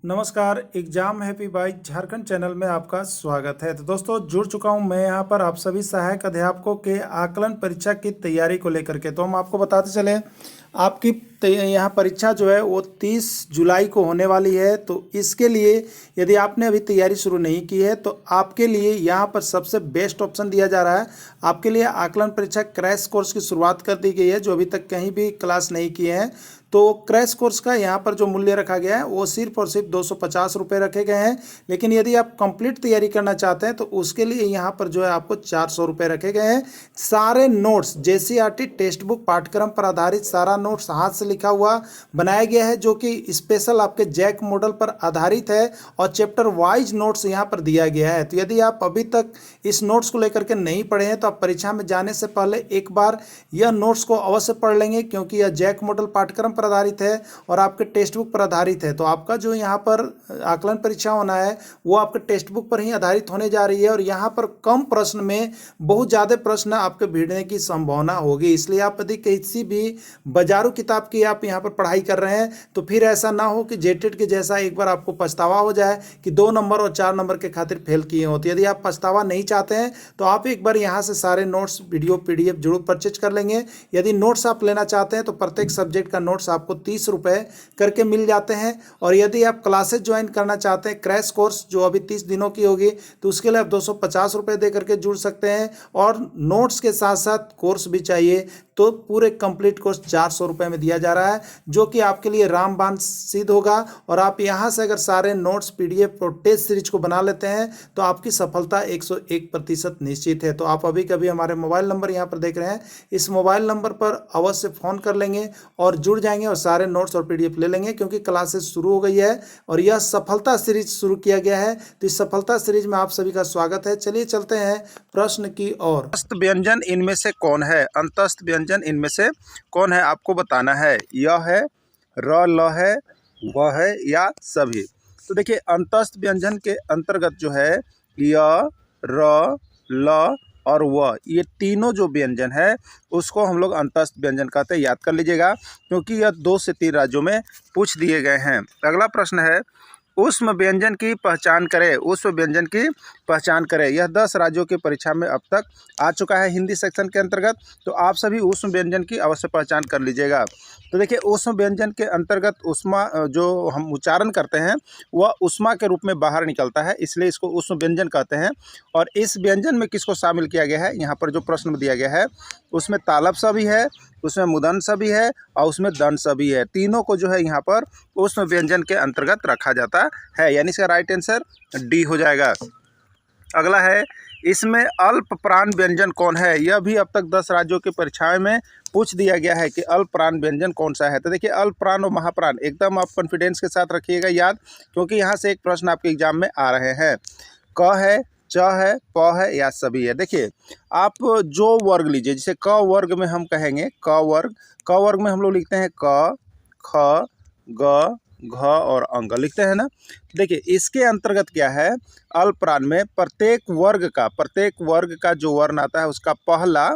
नमस्कार। Exam happy by Jharkhand channel में आपका स्वागत है। तो दोस्तों जुड़ चुका हूं मैं यहां पर आप सभी सहायक अध्यापकों के आकलन परीक्षा की तैयारी को लेकर के। तो हम आपको बताते चले आपकी यहाँ परीक्षा जो है वो 30 जुलाई को होने वाली है। तो इसके लिए यदि आपने अभी तैयारी शुरू नहीं की है तो आपके लिए यहाँ पर सबसे बेस्ट ऑप्शन दिया जा रहा है। आपके लिए आकलन परीक्षा क्रैश कोर्स की शुरुआत कर दी गई है। जो अभी तक कहीं भी क्लास नहीं किए हैं तो क्रैश कोर्स का यहाँ पर जो मूल्य रखा गया है वो सिर्फ और सिर्फ 250 रुपये रखे गए हैं। लेकिन यदि आप कंप्लीट तैयारी करना चाहते हैं तो उसके लिए यहाँ पर जो है आपको 400 रुपये रखे गए हैं। सारे नोट्स जेसीईआरटी टेक्स्ट बुक पाठ्यक्रम पर आधारित सारा नोट्स हाथ से लिखा हुआ बनाया गया है, जो कि स्पेशल आपके जैक मॉडल पर आधारित है और चैप्टर वाइज नोट्स यहाँ पर दिया गया है। तो यदि आप अभी तक इस नोट्स को लेकर के नहीं पढ़े हैं तो आप परीक्षा में जाने से पहले एक बार यह नोट्स को अवश्य पढ़ लेंगे, क्योंकि यह जैक मॉडल पाठ्यक्रम पर आधारित है और आपके टेक्स्ट बुक पर आधारित है। तो आपका जो यहाँ पर आकलन परीक्षा होना है वो आपके टेक्स्ट बुक पर ही आधारित होने जा रही है और यहाँ पर कम प्रश्न में बहुत ज़्यादा प्रश्न आपके भिड़ने की संभावना होगी। इसलिए आप यदि किसी भी बाजारू किताब की आप यहाँ पर पढ़ाई कर रहे हैं तो फिर ऐसा ना हो कि जेटेट के जैसा एक बार आपको पछतावा हो जाए कि 2 नंबर और 4 नंबर के खातिर फेल किए हो। तो यदि आप पछतावा नहीं चाहते हैं तो आप एक बार यहाँ से सारे नोट्स वीडियो PDF जरूर परचेज कर लेंगे। यदि नोट्स आप लेना चाहते हैं तो प्रत्येक सब्जेक्ट का नोट्स आपको 30 रुपये करके मिल जाते हैं। और यदि आप क्लासेज ज्वाइन करना चाहते हैं क्रैश कोर्स जो अभी 30 दिनों की होगी तो उसके लिए आप 250 रुपये दे करके जुड़ सकते हैं। और नोट्स के साथ साथ कोर्स भी चाहिए तो पूरे कंप्लीट कोर्स 400 रुपये में दिया जा रहा है, जो कि आपके लिए रामबाण सिद्ध होगा। और आप यहाँ से अगर सारे नोट्स PDF और टेस्ट सीरीज को बना लेते हैं तो आपकी सफलता 101% निश्चित है। तो आप अभी कभी हमारे मोबाइल नंबर यहाँ पर देख रहे हैं, इस मोबाइल नंबर पर अवश्य फ़ोन कर लेंगे और जुड़ जाएंगे और सारे नोट्स और PDF ले लेंगे, क्योंकि क्लासेस शुरू हो गई है और यह सफलता सीरीज शुरू किया गया है। तो इस सफलता सीरीज में आप सभी का स्वागत है। चलिए चलते हैं प्रश्न की ओर। अंतस्थ व्यंजन इनमें से कौन है? अंतस्थ व्यंजन इनमें से कौन है आपको बताना है। यह है, र, ल है, व है या सभी। तो देखिए अंतस्थ व्यंजन के अंतर्गत जो है य, र, ल और व, ये तीनों जो व्यंजन है उसको हम लोग अंतस्थ व्यंजन कहते हैं। याद कर लीजिएगा, क्योंकि यह 2 से 3 राज्यों में पूछ दिए गए हैं। अगला प्रश्न है ऊष्म व्यंजन की पहचान करें। ऊष्म व्यंजन की पहचान करें, यह 10 राज्यों की परीक्षा में अब तक आ चुका है हिंदी सेक्शन के अंतर्गत। तो आप सभी ऊष्म व्यंजन की अवश्य पहचान कर लीजिएगा। तो देखिए ऊष्म व्यंजन के अंतर्गत ऊष्मा जो हम उच्चारण करते हैं वह ऊष्मा के रूप में बाहर निकलता है, इसलिए इसको ऊष्म व्यंजन कहते हैं। और इस व्यंजन में किसको शामिल किया गया है, यहाँ पर जो प्रश्न दिया गया है उसमें तालब सा भी है, उसमें मुदन सा भी है और उसमें दंड सा भी है। तीनों को जो है यहाँ पर ऊष्म व्यंजन के अंतर्गत रखा जाता है, यानी इसका राइट आंसर डी हो जाएगा। अगला है इसमें अल्प प्राण व्यंजन कौन है। यह भी अब तक 10 राज्यों की परीक्षाएं में पूछ दिया गया है कि अल्प प्राण व्यंजन कौन सा है। तो देखिए अल्प प्राण और महाप्राण एकदम आप कॉन्फिडेंस के साथ रखिएगा याद, क्योंकि यहाँ से एक प्रश्न आपके एग्जाम में आ रहे हैं। क है, च है, प है या सभी है। देखिए आप जो वर्ग लीजिए, जैसे क वर्ग में हम कहेंगे क वर्ग में हम लोग लिखते हैं क, ख, ग, घ और अंग लिखते हैं ना। देखिए इसके अंतर्गत क्या है, अल्प प्राण में प्रत्येक वर्ग का जो वर्ण आता है उसका पहला,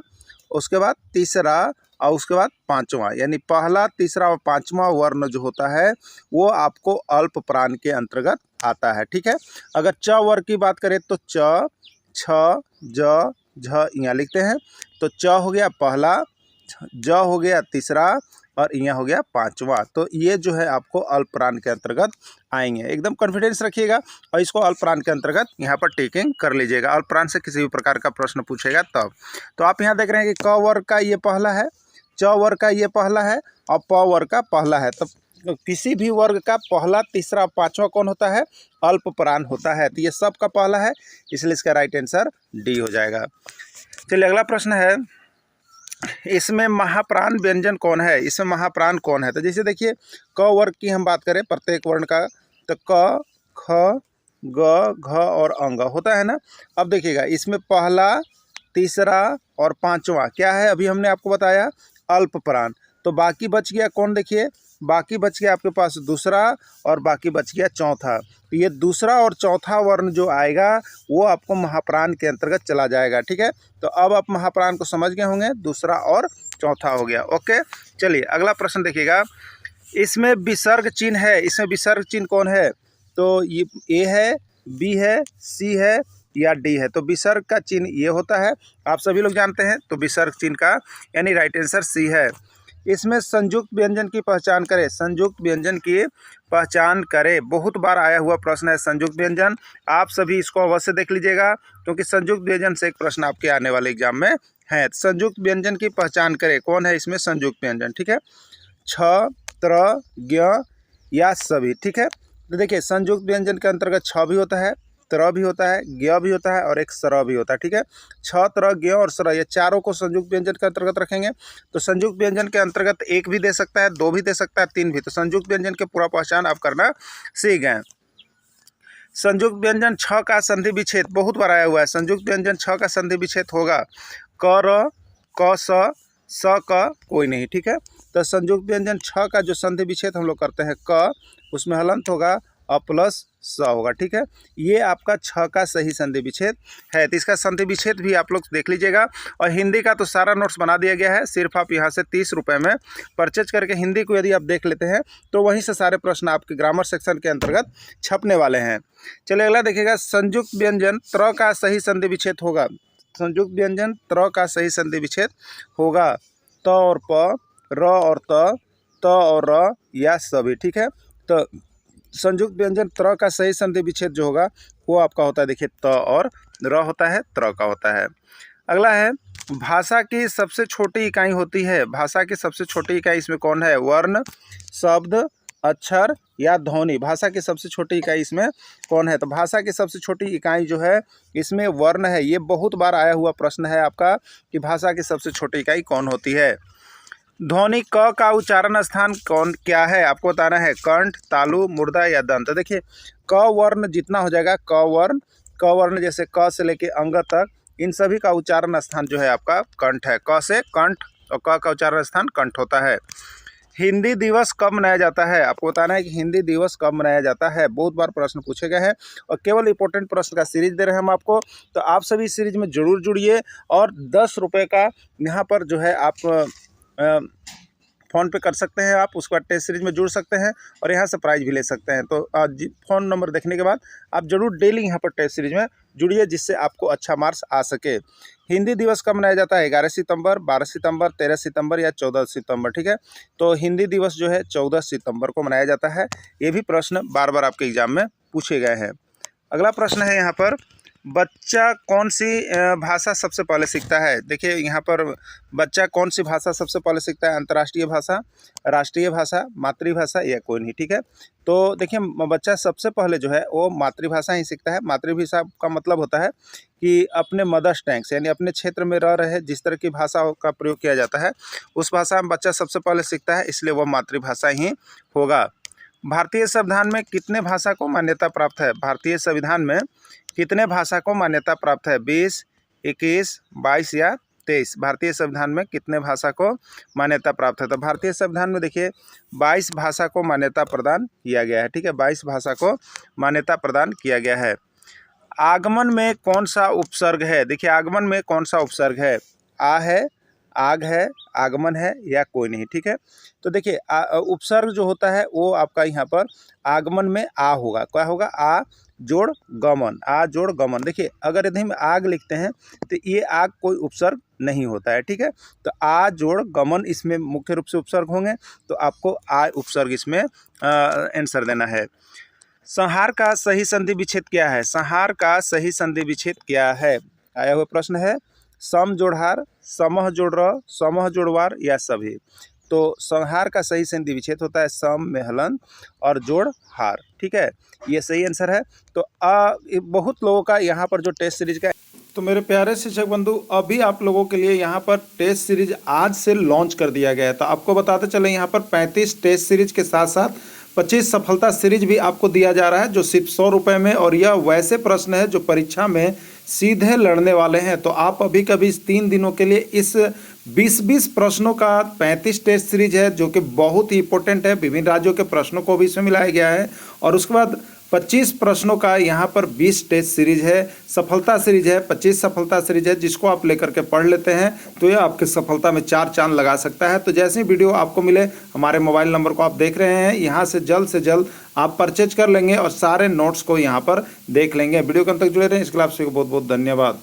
उसके बाद तीसरा और उसके बाद पांचवा, यानी पहला, तीसरा और पांचवा वर्ण जो होता है वो आपको अल्प प्राण के अंतर्गत आता है। ठीक है। अगर च वर्ग की बात करें तो च, छ, ज, झ यहाँ लिखते हैं। तो च हो गया पहला, ज हो गया तीसरा और यहाँ हो गया पांचवा। तो ये जो है आपको अल्प प्राण के अंतर्गत आएंगे। एकदम कॉन्फिडेंस रखिएगा और इसको अल्प प्राण के अंतर्गत यहाँ पर टिकिंग कर लीजिएगा। अल्प प्राण से किसी भी प्रकार का प्रश्न पूछेगा तब। तो आप यहाँ देख रहे हैं कि क वर्ग का ये पहला है, च वर्ग का ये पहला है और प वर्ग का पहला है। तो किसी भी वर्ग का पहला, तीसरा, पांचवा कौन होता है, अल्प प्राण होता है। तो ये सब का पहला है, इसलिए इसका राइट आंसर डी हो जाएगा। चलिए अगला प्रश्न है इसमें महाप्राण व्यंजन कौन है। इसमें महाप्राण कौन है। तो जैसे देखिए क वर्ग की हम बात करें प्रत्येक वर्ण का, तो क, ख, ग, घ और अंग होता है ना। अब देखिएगा इसमें पहला, तीसरा और पांचवा क्या है, अभी हमने आपको बताया अल्प प्राण। तो बाकी बच गया कौन, देखिए बाकी बच गया आपके पास दूसरा और बाकी बच गया चौथा। तो ये दूसरा और चौथा वर्ण जो आएगा वो आपको महाप्राण के अंतर्गत चला जाएगा। ठीक है। तो अब आप महाप्राण को समझ गए होंगे, दूसरा और चौथा हो गया। ओके। चलिए अगला प्रश्न देखिएगा, इसमें विसर्ग चिन्ह है। इसमें विसर्ग चिन्ह कौन है, तो ये ए है, बी है, सी है या डी है। तो विसर्ग का चिन्ह ये होता है, आप सभी लोग जानते हैं। तो विसर्ग चिन्ह का यानी राइट आंसर सी है। इसमें संयुक्त व्यंजन की पहचान करें, संयुक्त व्यंजन की पहचान करें। बहुत बार आया हुआ प्रश्न है संयुक्त व्यंजन, आप सभी इसको अवश्य देख लीजिएगा क्योंकि संयुक्त व्यंजन से एक प्रश्न आपके आने वाले एग्जाम में है। संयुक्त व्यंजन की पहचान करें, कौन है इसमें संयुक्त व्यंजन, ठीक है। छ, त्र, ज्ञ या सभी, ठीक है। तो देखिए संयुक्त व्यंजन के अंतर्गत छ भी होता है, त्र भी होता है, ज्ञ भी होता है और एक सर भी होता है, ठीक है। छ, त्र, ज्ञ और सर, ये चारों को संयुक्त व्यंजन के अंतर्गत रखेंगे। तो संयुक्त व्यंजन के अंतर्गत एक भी दे सकता है, दो भी दे सकता है, तीन भी। तो संयुक्त व्यंजन के पूरा पहचान आप करना सीख गए। संयुक्त व्यंजन छ का संधि विच्छेद बहुत बार आया हुआ है। संयुक्त व्यंजन छ का संधि विच्छेद होगा क, र, क, स क कोई नहीं, ठीक है। तो संयुक्त व्यंजन छ का जो संधि विच्छेद हम लोग करते हैं क, उसमें हलंत होगा अ प्लस स होगा, ठीक है। ये आपका छ का सही संधि विच्छेद है। तो इसका संधि विच्छेद भी आप लोग देख लीजिएगा। और हिंदी का तो सारा नोट्स बना दिया गया है, सिर्फ आप यहाँ से 30 रुपये में परचेज करके हिंदी को यदि आप देख लेते हैं तो वहीं से सारे प्रश्न आपके ग्रामर सेक्शन के अंतर्गत छपने वाले हैं। चलिए अगला देखिएगा, संयुक्त व्यंजन त्र का सही संधि विच्छेद होगा। संयुक्त व्यंजन त्र का सही संधि विच्छेद होगा त और प, र और त और र या सभी, ठीक है। तो संयुक्त व्यंजन त्र का सही संधि विच्छेद जो होगा वो आपका होता है, देखिए त और र होता है, त्र का होता है। अगला है, भाषा की सबसे छोटी इकाई होती है। भाषा की सबसे छोटी इकाई इसमें कौन है, वर्ण, शब्द, अक्षर या ध्वनि। भाषा की सबसे छोटी इकाई इसमें कौन है। तो भाषा की सबसे छोटी इकाई जो है इसमें वर्ण है। ये बहुत बार आया हुआ प्रश्न है आपका कि भाषा की सबसे छोटी इकाई कौन होती है। ध्वनि क का उच्चारण स्थान कौन क्या है, आपको बताना है, कंठ, तालु, मुर्दा या दंत। देखिए क वर्ण जितना हो जाएगा, क वर्ण जैसे क से लेके अंग तक, इन सभी का उच्चारण स्थान जो है आपका कंठ है। क से कंठ और क का उच्चारण स्थान कंठ होता है। हिंदी दिवस कब मनाया जाता है, आपको बताना है कि हिंदी दिवस कब मनाया जाता है। बहुत बार प्रश्न पूछे गए हैं और केवल इंपॉर्टेंट प्रश्न का सीरीज दे रहे हैं हम आपको। तो आप सभी इस सीरीज में जरूर जुड़िए और 10 रुपये का यहाँ पर जो है आप फ़ोन पे कर सकते हैं, आप उसके बाद टेस्ट सीरीज में जुड़ सकते हैं और यहाँ से प्राइज भी ले सकते हैं। तो फ़ोन नंबर देखने के बाद आप जरूर डेली यहाँ पर टेस्ट सीरीज में जुड़िए जिससे आपको अच्छा मार्क्स आ सके। हिंदी दिवस कब मनाया जाता है, 11 सितंबर, 12 सितंबर, 13 सितंबर या 14 सितंबर, ठीक है। तो हिंदी दिवस जो है 14 सितंबर को मनाया जाता है। ये भी प्रश्न बार बार आपके एग्जाम में पूछे गए हैं। अगला प्रश्न है यहाँ पर, बच्चा कौन सी भाषा सबसे पहले सीखता है। देखिए यहाँ पर बच्चा कौन सी भाषा सबसे पहले सीखता है, अंतर्राष्ट्रीय भाषा, राष्ट्रीय भाषा, मातृभाषा या कोई नहीं, ठीक है। तो देखिए बच्चा सबसे पहले जो है वो मातृभाषा ही सीखता है। मातृभाषा का मतलब होता है कि अपने मदर टंग से यानी अपने क्षेत्र में रह रहे जिस तरह की भाषा का प्रयोग किया जाता है उस भाषा में बच्चा सबसे पहले सीखता है, इसलिए वह मातृभाषा ही होगा। भारतीय संविधान में कितने भाषा को मान्यता प्राप्त है, भारतीय संविधान में कितने भाषा को मान्यता प्राप्त है, 20, 21, 22 या 23। भारतीय संविधान में कितने भाषा को मान्यता प्राप्त है। तो भारतीय संविधान में देखिए 22 भाषा को मान्यता प्रदान किया गया है, ठीक है। 22 भाषा को मान्यता प्रदान किया गया है। आगमन में कौन सा उपसर्ग है, देखिए आगमन में कौन सा उपसर्ग है, आ है, आग है, आगमन है या कोई नहीं, ठीक है। तो देखिए उपसर्ग जो होता है वो आपका यहाँ पर आगमन में आ होगा, क्या होगा, आ जोड़ गमन, आ जोड़ गमन। देखिए अगर यदि हम आग लिखते हैं तो ये आग कोई उपसर्ग नहीं होता है, ठीक है। तो आ जोड़ गमन इसमें मुख्य रूप से उपसर्ग होंगे, तो आपको आ उपसर्ग इसमें आंसर देना है। संहार का सही संधि विच्छेद क्या है, संहार का सही संधि विच्छेद क्या है, आया हुआ प्रश्न है। सम जोड़हार, समह जोड़ र, समह जोड़वार या सभी। तो संहार का सही संधि विच्छेद होता है सम में हलन और जोड़ हार, ठीक है, ये सही आंसर है। तो बहुत लोगों का यहाँ पर जो टेस्ट सीरीज का, तो मेरे प्यारे शिक्षक बंधु अभी आप लोगों के लिए यहाँ पर टेस्ट सीरीज आज से लॉन्च कर दिया गया है। तो आपको बताते चले यहाँ पर 35 टेस्ट सीरीज के साथ साथ 25 सफलता सीरीज भी आपको दिया जा रहा है जो सिर्फ 100 रुपये में, और यह वैसे प्रश्न है जो परीक्षा में सीधे लड़ने वाले हैं। तो आप अभी कभी इस 3 दिनों के लिए इस 20-20 प्रश्नों का 35 टेस्ट सीरीज है जो कि बहुत ही इंपॉर्टेंट है। विभिन्न राज्यों के प्रश्नों को भी इसमें मिलाया गया है और उसके बाद 25 प्रश्नों का यहाँ पर 20 टेस्ट सीरीज है, सफलता सीरीज है, 25 सफलता सीरीज है, जिसको आप लेकर के पढ़ लेते हैं तो यह आपकी सफलता में 4 चांद लगा सकता है। तो जैसे ही वीडियो आपको मिले, हमारे मोबाइल नंबर को आप देख रहे हैं, यहाँ से जल्द आप परचेज कर लेंगे और सारे नोट्स को यहाँ पर देख लेंगे। वीडियो के अंत तक जुड़े रहें, इसके लिए आप सभी को बहुत बहुत धन्यवाद।